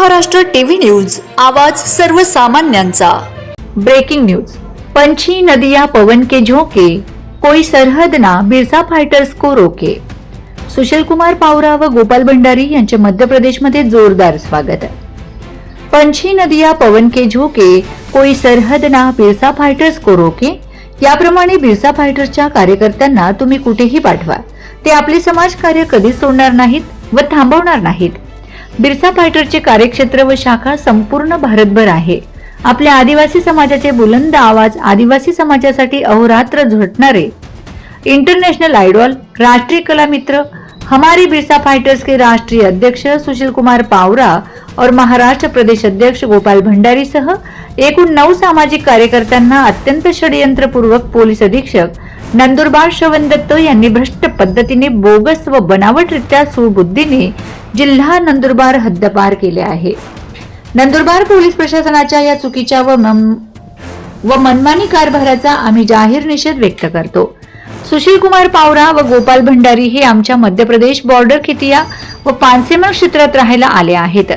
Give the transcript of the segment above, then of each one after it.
Maharashtra TV news, आवाज सर्वसामान्यांचा। Breaking news. पंछी नदियां पवन के झोंके, कोई सरहद ना बिरसा फाइटर्स को रोके। सुशील कुमार पावरा व गोपाल भंडारी यांचे मध्य प्रदेशमध्ये जोरदार स्वागत। पंछी नदियां पवन के झोंके, कोई सरहद ना बिरसा फाइटर्स को रोके। याप्रमाणे बिरसा फायटर्सच्या कार्यकर्त्यांना तुम्ही कुठेही पाठवा, ते आपले समाज कार्य कधीच सोडणार नाहीत व थांबवणार नाहीत। बिरसा फायटरचे कार्यक्षेत्र व शाखा संपूर्ण भारतभर आहे। आपल्या आदिवासी समाजाचे बुलंद आवाज, आदिवासी समाजासाठी अहोरात्र झटणारे इंटरनेशनल आयडॉल, राष्ट्रीय कलामित्र, हमारी बिरसा फाइटर्स के राष्ट्रीय अध्यक्ष सुशील कुमार पावरा और महाराष्ट्र प्रदेश अध्यक्ष गोपाल भंडारी सह एकूण 9 सामाजिक कार्यकर्त्यांना अत्यंत षडयंत्रपूर्वक पोलीस अधीक्षक नंदुरबार श्रवण दत्त यांनी भ्रष्ट पद्धतीने, बोगस व बनावटरित्या सुबुद्धीने जिल्हा नंदुरबार हद्दपार केले आहे। नंदुरबार पोलीस प्रशासनाच्या या चुकीच्या व मनमानी कारभाराचा आम्ही जाहीर निषेध व्यक्त करतो। सुशील कुमार पावरा व गोपाल भंडारी हे आमच्या मध्य प्रदेश बॉर्डर खितिया व पानसेमळ क्षेत्रात राहायला आले आहेत।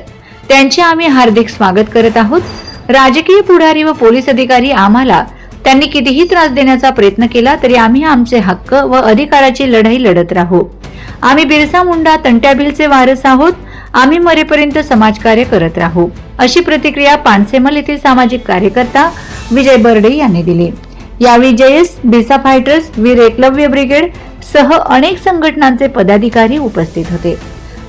त्यांचे आम्ही हार्दिक स्वागत करत आहोत। राजकीय पुढारी व पोलीस अधिकारी आम्हाला त्यांनी कितीही त्रास देण्याचा प्रयत्न केला तरी आम्ही आमचे हक्क व अधिकाराची लढाई लढत राहू। आम्ही बिरसा मुंडा तंट्याभिलचे वारस आहोत। आम्ही मरेपर्यंत समाजकार्य करत राहू, अशी प्रतिक्रिया पानसेमल येथील सामाजिक कार्यकर्ता विजय बर्डे यांनी दिली। यावेळी जयस, बिरसा फायटर्स, वीर एकलव्य ब्रिगेड सह अनेक संघटनांचे पदाधिकारी उपस्थित होते।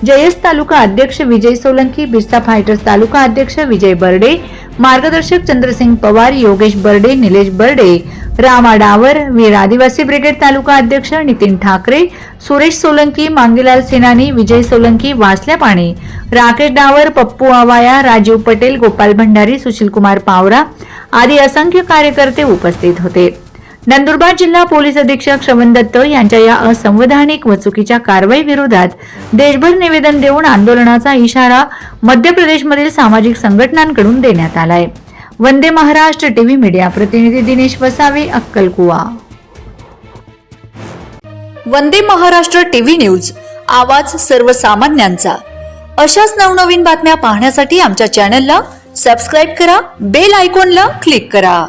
जयस तालुका अध्यक्ष विजय सोलंकी, बिरसा फायटर्स तालुका अध्यक्ष विजय बर्डे, मार्गदर्शक चंद्रसिंग पवार, योगेश बर्डे, निलेश बर्डे, रामा डावर, वीर आदिवासी ब्रिगेड तालुका अध्यक्ष नितीन ठाकरे, सुरेश सोलंकी, मांगेलाल सेनानी, विजय सोलंकी, वासल्या पाणी, राकेश डावर, पप्पू आवाया, राजीव पटेल, गोपाल भंडारी, सुशील कुमार पावरा आदी असंख्य कार्यकर्ते उपस्थित होते। नंदुरबार जिल्हा पोलीस अधीक्षक श्रवण दत्त यांच्या या असंवैधानिक व चुकीच्या कारवाई विरोधात देशभर निवेदन देऊन आंदोलनाचा इशारा मध्य प्रदेशमधील सामाजिक संघटनांकडून देण्यात आलाय। वंदे महाराष्ट्र टीव्ही मीडिया प्रतिनिधी दिनेश वसावे, अक्कलकुवा। वंदे महाराष्ट्र टीव्ही न्यूज, आवाज सर्वसामान्यांचा। अशाच नवनवीन बातम्या पाहण्यासाठी आमच्या चॅनलला सबस्क्राइब करा, बेल आयकॉनला क्लिक करा।